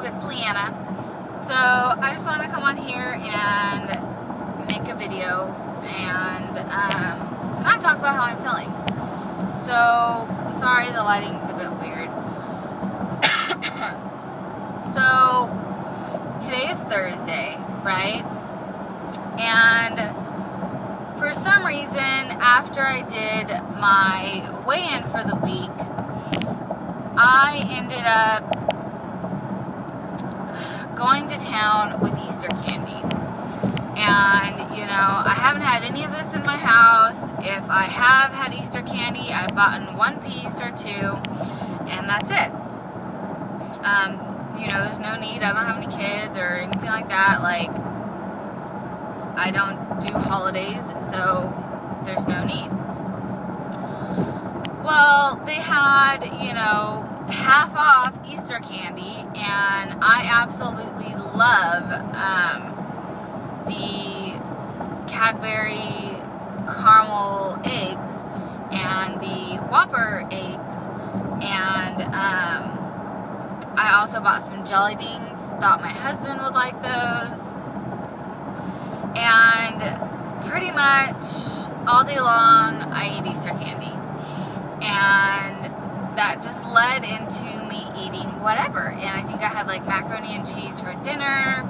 YouTube, it's Leanna. So I just want to come on here and make a video and kind of talk about how I'm feeling. So, sorry the lighting's a bit weird. So, today is Thursday, right? And for some reason, after I did my weigh-in for the week, I ended up going to town with Easter candy. And, you know, I haven't had any of this in my house. If I have had Easter candy, I've bought in one piece or two, and that's it. You know, there's no need. I don't have any kids or anything like that. Like, I don't do holidays, so there's no need. Well, they had, you know, half off Easter candy, and I absolutely love the Cadbury caramel eggs and the Whopper eggs, and I also bought some jelly beans, thought my husband would like those, and pretty much all day long I eat Easter candy, and that just led into me eating whatever. And I think I had like macaroni and cheese for dinner,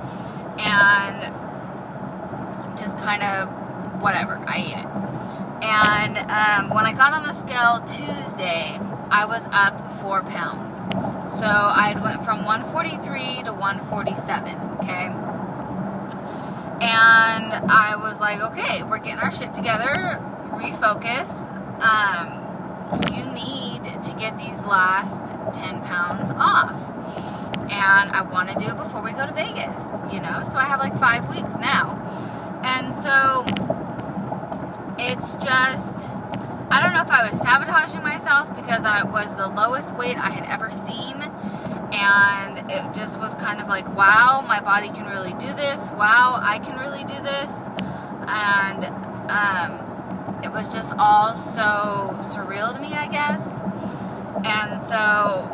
and just kind of whatever, I ate it. And when I got on the scale Tuesday, I was up 4 pounds. So I went from 143 to 147, okay? And I was like, okay, we're getting our shit together, refocus. You need to get these last 10 pounds off. And I want to do it before we go to Vegas, you know? So I have like 5 weeks now. And so it's just, I don't know if I was sabotaging myself because I was the lowest weight I had ever seen. And it just was kind of like, wow, my body can really do this. Wow, I can really do this. And it was just all so surreal to me, I guess. And so,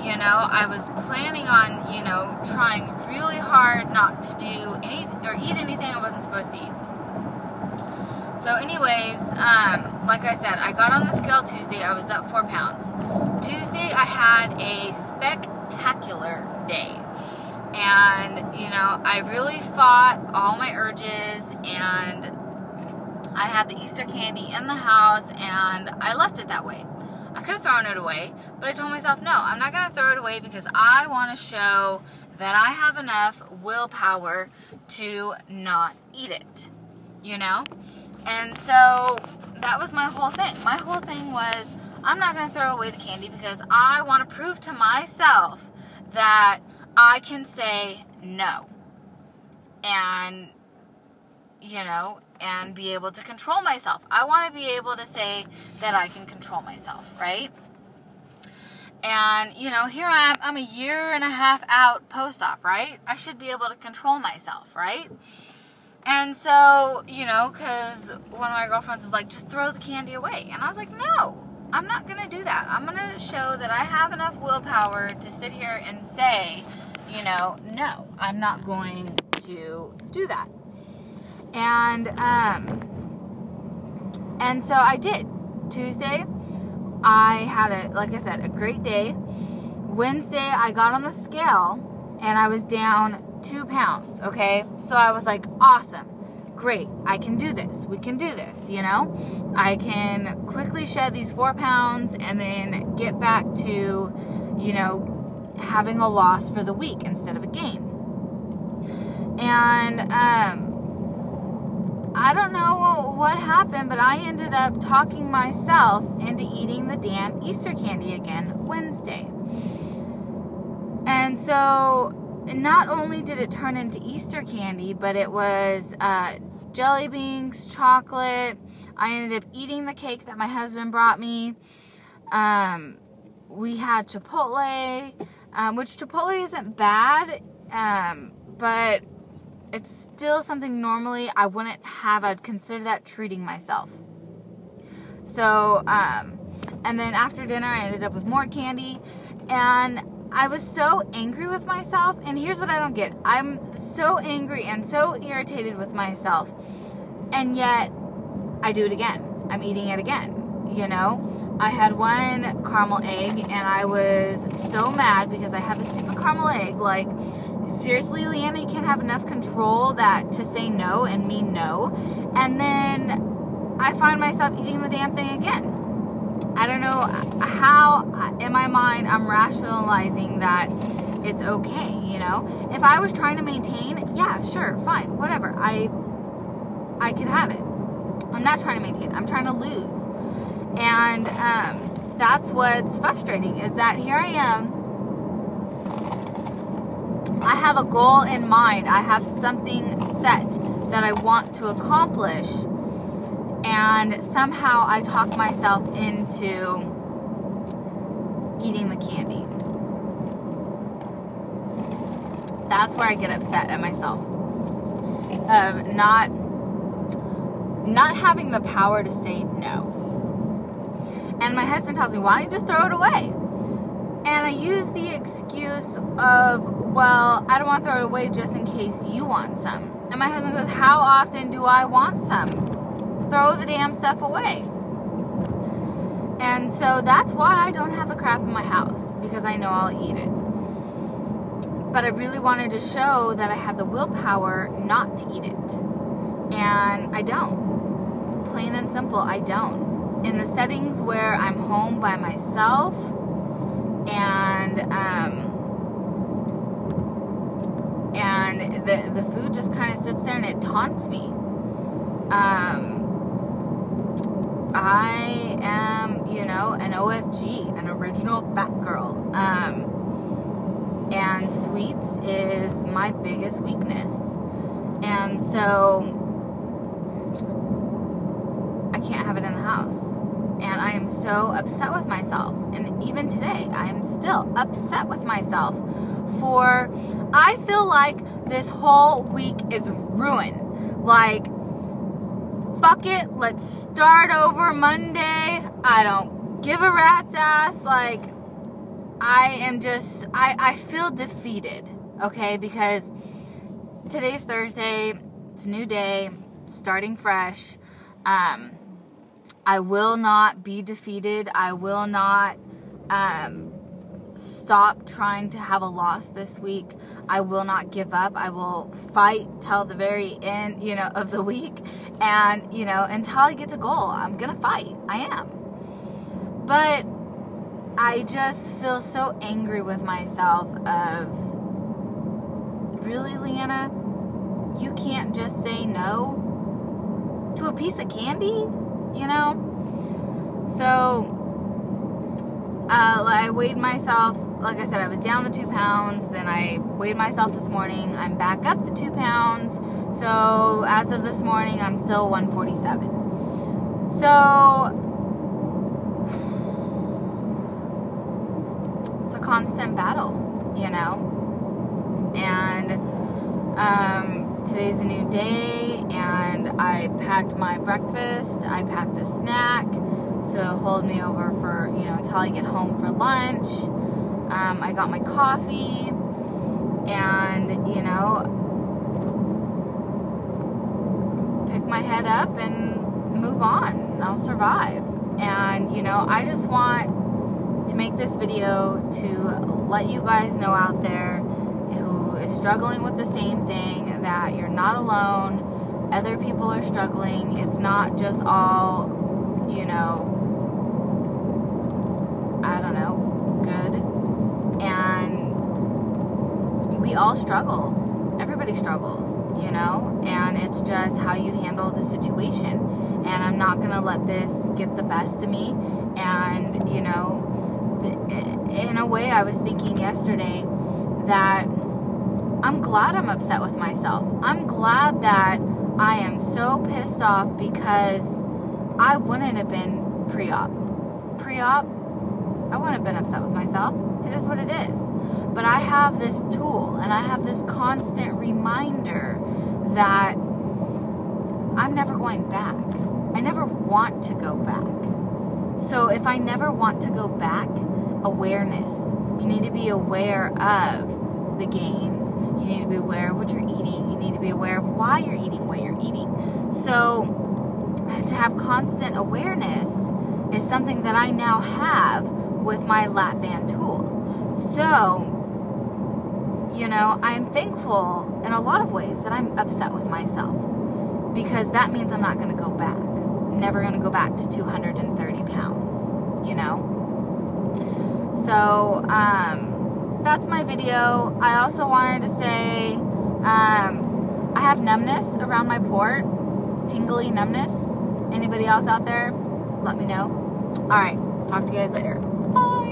you know, I was planning on, you know, trying really hard not to do any or eat anything I wasn't supposed to eat. So anyways, like I said, I got on the scale Tuesday. I was up 4 pounds. Tuesday, I had a spectacular day. And, you know, I really fought all my urges, and I had the Easter candy in the house, and I left it that way. I could have thrown it away, but I told myself, no, I'm not going to throw it away because I want to show that I have enough willpower to not eat it, you know? And so that was my whole thing. My whole thing was, I'm not going to throw away the candy because I want to prove to myself that I can say no. And, you know, and be able to control myself. I want to be able to say that I can control myself, right? And, you know, here I am. I'm a year and a half out post-op, right? I should be able to control myself, right? And so, you know, because one of my girlfriends was like, just throw the candy away. And I was like, no, I'm not going to do that. I'm going to show that I have enough willpower to sit here and say, you know, no, I'm not going to do that. And so I did. Tuesday, I had like I said, a great day. Wednesday, I got on the scale and I was down 2 pounds, okay? So I was like, awesome, great, I can do this, we can do this, you know? I can quickly shed these 4 pounds and then get back to, you know, having a loss for the week instead of a gain. And, I don't know what happened, but I ended up talking myself into eating the damn Easter candy again Wednesday. And so not only did it turn into Easter candy, but it was jelly beans, chocolate. I ended up eating the cake that my husband brought me. We had Chipotle, which Chipotle isn't bad, but it's still something normally I wouldn't have. I'd consider that treating myself. So, and then after dinner, I ended up with more candy. And I was so angry with myself, and here's what I don't get. I'm so angry and so irritated with myself, and yet I do it again. I'm eating it again, you know? I had one caramel egg, and I was so mad because I had the stupid caramel egg. Like, seriously, Leanna, you can't have enough control to say no and mean no. And then I find myself eating the damn thing again. I don't know how, in my mind, I'm rationalizing that it's okay, you know? If I was trying to maintain, yeah, sure, fine, whatever. I can have it. I'm not trying to maintain. I'm trying to lose. And that's what's frustrating, is that here I am. I have a goal in mind. I have something set that I want to accomplish. And somehow I talk myself into eating the candy. That's where I get upset at myself. Of not having the power to say no. And my husband tells me, why don't you just throw it away? And I use the excuse of, well, I don't want to throw it away just in case you want some. And my husband goes, how often do I want some? Throw the damn stuff away. And so that's why I don't have the crap in my house, because I know I'll eat it. But I really wanted to show that I had the willpower not to eat it. And I don't. Plain and simple, I don't. In the settings where I'm home by myself and the food just kind of sits there and it taunts me. I am, you know, an OFG, an original fat girl. And sweets is my biggest weakness. And so I can't have it in the house. And I am so upset with myself. And even today, I am still upset with myself for, I feel like this whole week is ruined. Like, fuck it, let's start over Monday. I don't give a rat's ass. Like, I am just, I feel defeated, okay? Because today's Thursday, it's a new day, starting fresh. I will not be defeated. I will not stop trying to have a loss this week. I will not give up. I will fight till the very end, you know, of the week. And, you know, until I get to goal, I'm going to fight. I am. But I just feel so angry with myself of, really, Leanna? You can't just say no to a piece of candy, you know? So, I weighed myself, like I said, I was down the 2 pounds, then I weighed myself this morning, I'm back up the 2 pounds, so as of this morning, I'm still 147. So, it's a constant battle, you know? And, today's a new day, and I packed my breakfast, I packed a snack, so hold me over for, you know, until I get home for lunch. I got my coffee, and, you know, pick my head up and move on. I'll survive. And, you know, I just want to make this video to let you guys know out there who is struggling with the same thing, that you're not alone. Other people are struggling. It's not just all, you know, I don't know, good. And we all struggle. Everybody struggles, you know, and it's just how you handle the situation. And I'm not going to let this get the best of me. And, you know, in a way, I was thinking yesterday that I'm glad I'm upset with myself. I'm glad that I am so pissed off, because I wouldn't have been pre-op. Pre-op, I wouldn't have been upset with myself. It is what it is. But I have this tool, and I have this constant reminder that I'm never going back. I never want to go back. So if I never want to go back, awareness. You need to be aware of the gains. You need to be aware of what you're eating. You need to be aware of why you're eating what you're eating. So to have constant awareness is something that I now have with my lap band tool. So, you know, I'm thankful in a lot of ways that I'm upset with myself, because that means I'm not going to go back. I'm never going to go back to 230 pounds, you know? So, that's my video. I also wanted to say, I have numbness around my port, tingly numbness. Anybody else out there? Let me know. All right, talk to you guys later. Bye.